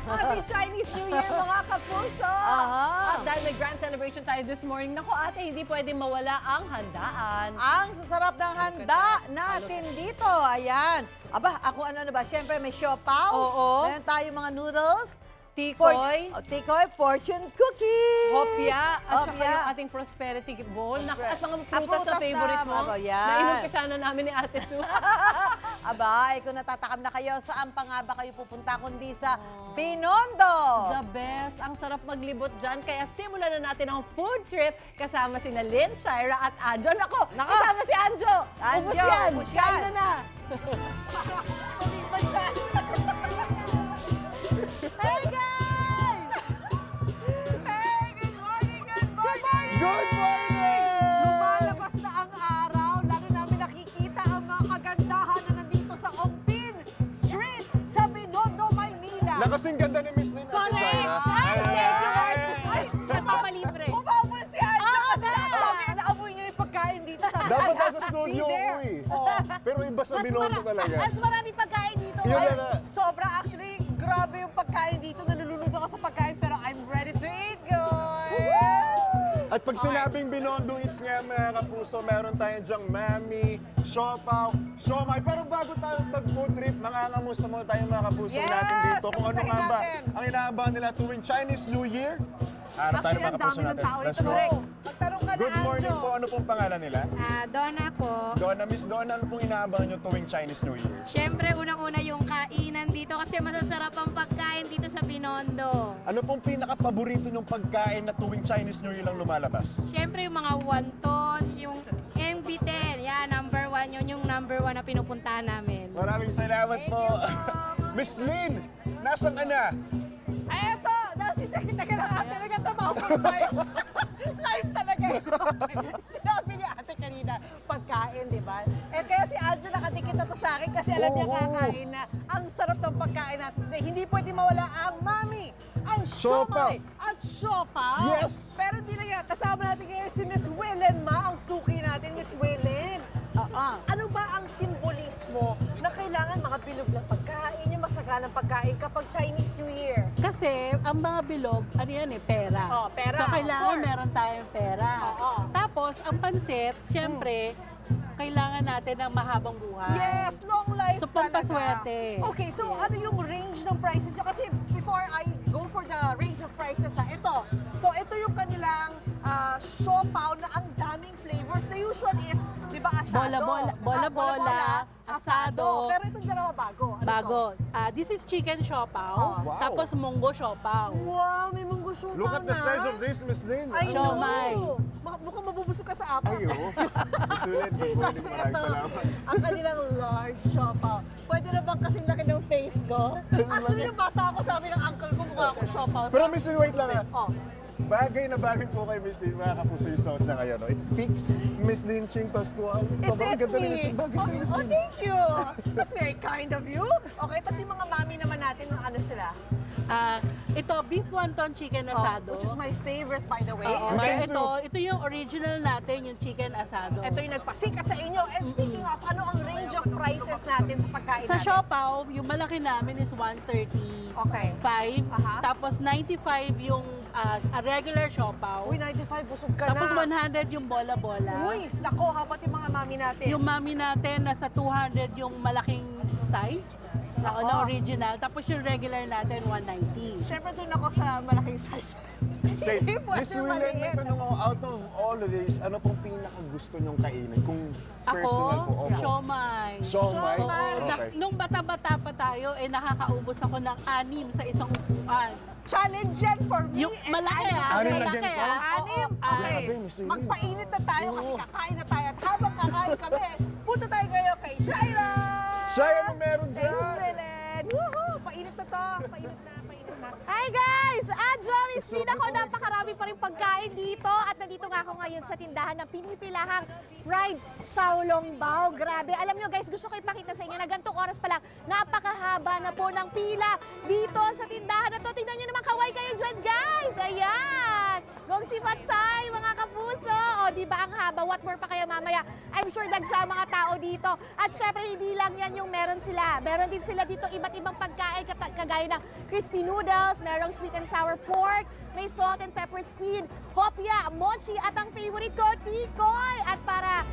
Happy Chinese New Year mga kapuso! Aha. At dahil may grand celebration tayo this morning, naku ate, hindi pwedeng mawala ang handaan. Ang sasarap ng handa natin dito. Ayan. Aba, ako ano na ba? Siyempre may siopaw. Oo. Meron tayo mga noodles. Tikoy, Tikoy, fortune cookies. hopya, at saka Hopya. yung ating prosperity bowl. Naku, at mga prutas Prutas na favorite mo. na, yan. Na inumpisa na namin ni Ate Su. Aba, kung natatakam na kayo, saan pa nga ba kayo pupunta kundi sa Binondo? The best. Ang sarap maglibot dyan. Kaya simulan na natin ang food trip kasama si Lynn, Shira at Anjo. Nako, Nako. kasama si Anjo. Anjo, Ubus yan. ubus yan. Kain na na. Hey guys! Hey, good morning, good morning! Good morning! Lumalabas na ang araw. Lalo namin nakikita ang mga kagandahan na nandito sa Ongpin Street sa Binondo, Maynila. Nakasing ganda ni Miss Lynn natin, Correct! Shaira. Ay, thank you, guys! Ay, Napapalibre. Umabol si Anjo kasi sabi, naamoy niya yung pagkain dito sa Dapat nasa studio Be ko there. eh. Pero iba sa Binondo talaga. Mas marami pagkain dito. Yun Ay, na nga. sobra actually, grabe yung pagkain dito. Nalulunod ako sa pagkain pero I'm ready to eat, guys! At pag sinabing Binondo Eats nga mga kapuso, meron tayong dyang mami, siopaw, siomay. Pero bago tayo mag-food trip, mangangamusta muna tayo mga kapuso Yes! natin dito. Kung ano Kamustahin nga ba natin. ang inaabangan nila tuwing Chinese New Year. Harap tayo Actually, mga ang kapuso dami ng natin. tao Let's dito. go. Magtanong ka na, Good morning Anjo. po. Ano pong pangalan nila? Donna po. Donna, Miss Donna, ano pong inaabangan nyo tuwing Chinese New Year? Siyempre, unang-una yung kainan dito kasi masasarap ang pagkain dito sa Binondo. Ano pong pinaka-paborito nyong pagkain na tuwing Chinese New Year lang lumalabas? Siyempre, yung mga wonton, yung MB10, yan, number one. Yun yung number one na pinupuntahan namin. Maraming salamat po. Miss Lynn, nasan ka na? Ay, eto! Teka lang ate, nagkatamawa tayo. Live talaga ito. Sinabi ni ate kanina, pagkain, di ba? Eh kaya si Anjo nakadikit na to sa akin kasi alam niya Oo. kakain na ang sarap ng pagkain natin. Hindi pwede mawala ang mami, ang Siopaw. siomay, at siopaw. Yes. Pero hindi lang yan. Kasama natin ngayon si Miss Willen Ma, ang suki natin, Miss Willen. Ano ba ang simbolismo na kailangan mga bilog ng pagkain, yung masaganang pagkain kapag Chinese New Year? Kasi ang mga bilog, ano yan pera. Oh, pera, So of kailangan course. meron tayong pera. Oo. Tapos ang pansit, syempre, kailangan natin ng mahabang buhay. Yes, long life So, talaga. pampaswerte. Okay, so ano yung range ng prices nyo? Kasi before I go for the range of prices, ito. So ito yung kanilang siopaw na ang daming flavors. The usual is, di ba, asado? Bola-bola, asado. Pero itong dalawa bago. Ano Bago. to? This is chicken Oh, siopaw. wow. Tapos munggo siopaw. Wow, may munggo siopaw Look at the na. size of this, Miss Lynn. I Siomay. know. Mukhang mabubusog ka sa apat. Ay, oo. Miss Lynn, good morning. Kasi Maraming ito, salamat. ang kanilang large siopaw. Pwede na bang kasing laki ng face ko? Actually, nung bata ako, sabi ng uncle ko, mukha ako siopaw. Pero Miss Lynn, wait lang. Oh. Bagay na bagay po kay Miss Lynn, mga kapuso yung suot na ngayon. No? It speaks Miss Lynn Ching Pascual. Sobrang ganda rin yung bagay sa Miss Oh, Lynn. thank you. That's very kind of you. Okay, tapos yung mga mami naman natin, ano sila? Ito, beef wonton chicken asado. Which is my favorite, by the way. Oo. Mine ito, too. ito yung original natin, yung chicken asado. Ito yung nagpasikat sa inyo. And speaking of, ano ang range of prices natin sa pagkain Sa natin? siopaw, yung malaki namin is 130. Okay. 5, Aha. tapos 95 yung a regular siopaw. Uy, 95, busog ka Tapos na. 100 yung bola-bola. Uy, nako, hapat yung mga mami natin. Yung mami natin, nasa 200 yung malaking size. Nako. Na original. Tapos yung regular natin, 190. Siyempre doon ako sa malaking size. Same. Hindi pwede Miss Lynn, may maliit. tanong ako, out of all of this, ano pong pinaka-gusto nyong kainin? Kung personal po. Ako, Opo. siomay. Siomay? Siomay. Okay. Nung bata-bata pa tayo, nakakaubos ako ng 6 sa isang upuan. Challenge yan for me. Yung and malaki Anjo. ah, Anim na malaki din po? ah. Anim? Oo, Okay. Grabe, Miss Lynn. Magpainit na tayo kasi Oo. kakain na tayo. At habang kakain kami, punta tayo ngayon kay Shaira! Shai, ano meron Thanks, dyan? Belen! Woohoo! Painit na to. Painit na, painit na. Hi guys! Anjo, Miss Lynn ako. Napakarami pa rin pagkain dito. At nandito nga ako ngayon sa tindahan ng pinipilahang fried Xiaolongbao. Grabe. Alam nyo guys, gusto ko ipakita sa inyo na gantong oras pa lang, napakahaba na po ng pila dito sa tindahan na to. Tingnan nyo naman, kaway kayo dyan guys! Ayan! Gong si Patsay, mga kapuso! O, di ba ang haba? What more pa kaya mamaya? I'm sure dagsa ang mga tao dito. At syempre, hindi lang yan yung meron sila. Meron din sila dito iba't ibang pagkain, kagaya ng crispy noodles, merong sweet and sour pork, may salt and pepper squid, hopya, mochi, at ang favorite ko, tikoy. At para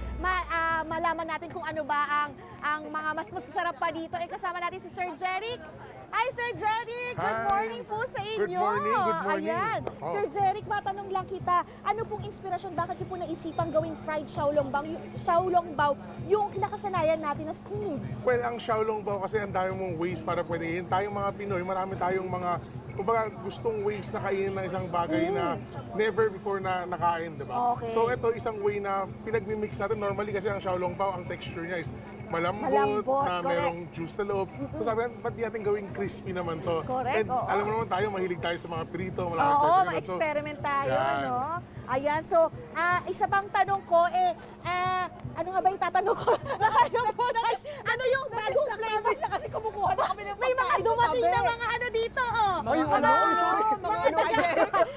malaman natin kung ano ba ang mga mas masasarap pa dito, kasama natin si Sir Jeric. Hi, Sir Jeric! Good Hi. morning po sa inyo! Good morning, good morning. Ayan. Ako. Sir Jeric, matanong lang kita, ano pong inspirasyon, bakit niyo po naisipang gawing fried xiaolongbao, yung nakasanayan natin na steam? Well, ang Xiaolongbao kasi ang dami mong ways para pwede. Tayong mga Pinoy, marami tayong mga kumbaga gustong ways na kainin ng isang bagay na never before na nakain, di ba? Okay. So ito isang way na pinagmi-mix natin. Normally kasi ang Xiaolongbao, ang texture niya is malambot, Malambot, na correct. merong juice sa loob. So sabi natin, ba't di natin gawing crispy naman to? Correct, And oo. alam mo naman tayo, mahilig tayo sa mga prito, malaki Oo, ganun. So, ma-experiment tayo, yan. ano? Ayan, so, isa pang tanong ko, ano nga ba yung tatanong ko? Ano yung bagong flavor? siya kasi kumukuha na kami ng May mga pagkain sa dumating tabi. na mga ano dito, oh. Ay, yung ano? Ay, sorry. Mga ano,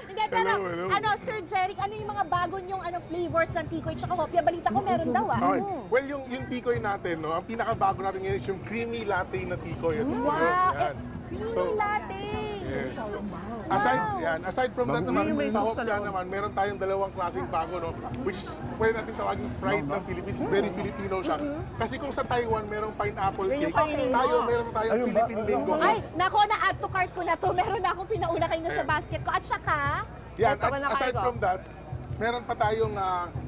Hindi, pero, Hello. ano, Sir Jeric, ano yung mga bago niyong flavors ng tikoy tsaka hopya? Balita ko meron daw, ah. Okay. Well, yung tikoy natin, no, ang pinakabago natin ngayon is yung creamy latte na tikoy. Wow! Yan. Creamy latte! Yes. So, aside from that naman, sa hopya naman, meron tayong dalawang klaseng bago, no? Which is, pwede natin tawagin pride ng Philippines. Very Filipino siya. Kasi kung sa Taiwan, merong pineapple cake. Tayo, meron tayong Philippine mango. Ay, nako, na-add to cart ko na to. Meron na akong pinauna kayo sa basket ko. At saka, Yan, Ito, at aside from that, meron pa tayong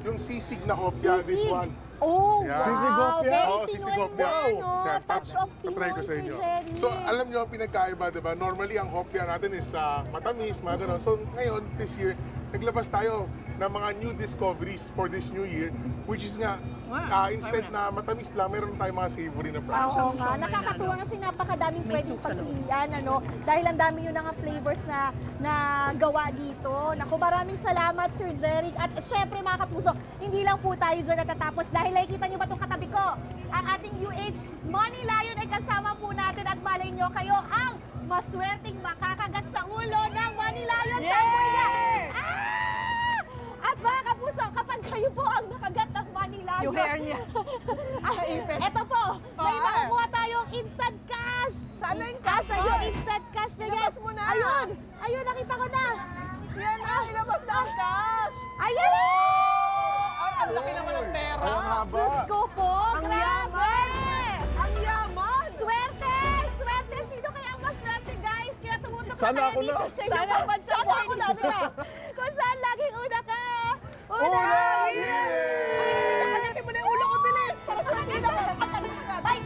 yung sisig na hopya, this sisig. one. Oh, Yeah. wow! Sisig hopya? Very Oo, Pinoy sisig hopya. na, no? Yan, Touch of tatry Pinoy, ko sa Sir inyo. Jerry. So, alam nyo ang pinagkaiba, di ba? Normally, ang hopya natin is matamis, mga ganun. So, ngayon, this year, naglabas tayo ng mga new discoveries for this new year, which is nga, instead na matamis lang, meron tayong mga savory na products. Oo nga, nakakatuwa kasi napakadaming pwedeng pagpilian, ano? Dahil ang dami yun nga flavors na gawa dito. Naku, maraming salamat, Sir Jeric. At syempre, mga kapuso, hindi lang po tayo dyan natatapos dahil nakikita nyo ba itong katabi ko? Ang ating UH Money Lion ay kasama po natin at malay nyo kayo ang maswerteng makakagat sa ulo ng Money Lion. Sample niya! At mga kapuso, kapag kayo po ang nakagat ng Money Lion, Yung hair niya. Eto po, may makukuha tayong instant cash. Saan na yung cash? Asa yung instant cash na yan? Ilabas mo na. Ayun, ayun, nakita ko na. Yan na, ilabas na ang cash! Ayan! Ay, ang laki naman ng pera! Ang haba. Diyos ko po, Ang grabe! Ang yaman! Swerte! Swerte! Sino kaya ang maswerte, guys? Kaya tumutok Sana na ako tayo dito na. sa inyong pambansa Sana ako na. Kung saan laging una ka. Una! Kapalitin mo na yung ulo ko, bilis! Para sa akin na! Bye!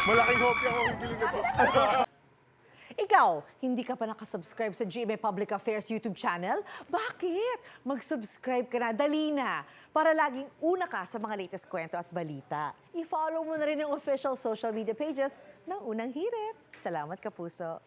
Malaking hopya ko ang piling ito. Ikaw, hindi ka pa nakasubscribe sa GMA Public Affairs YouTube channel? Bakit? Mag-subscribe ka na, dali na, para laging una ka sa mga latest kwento at balita. I-follow mo na rin yung official social media pages ng Unang Hirit. Salamat, Kapuso.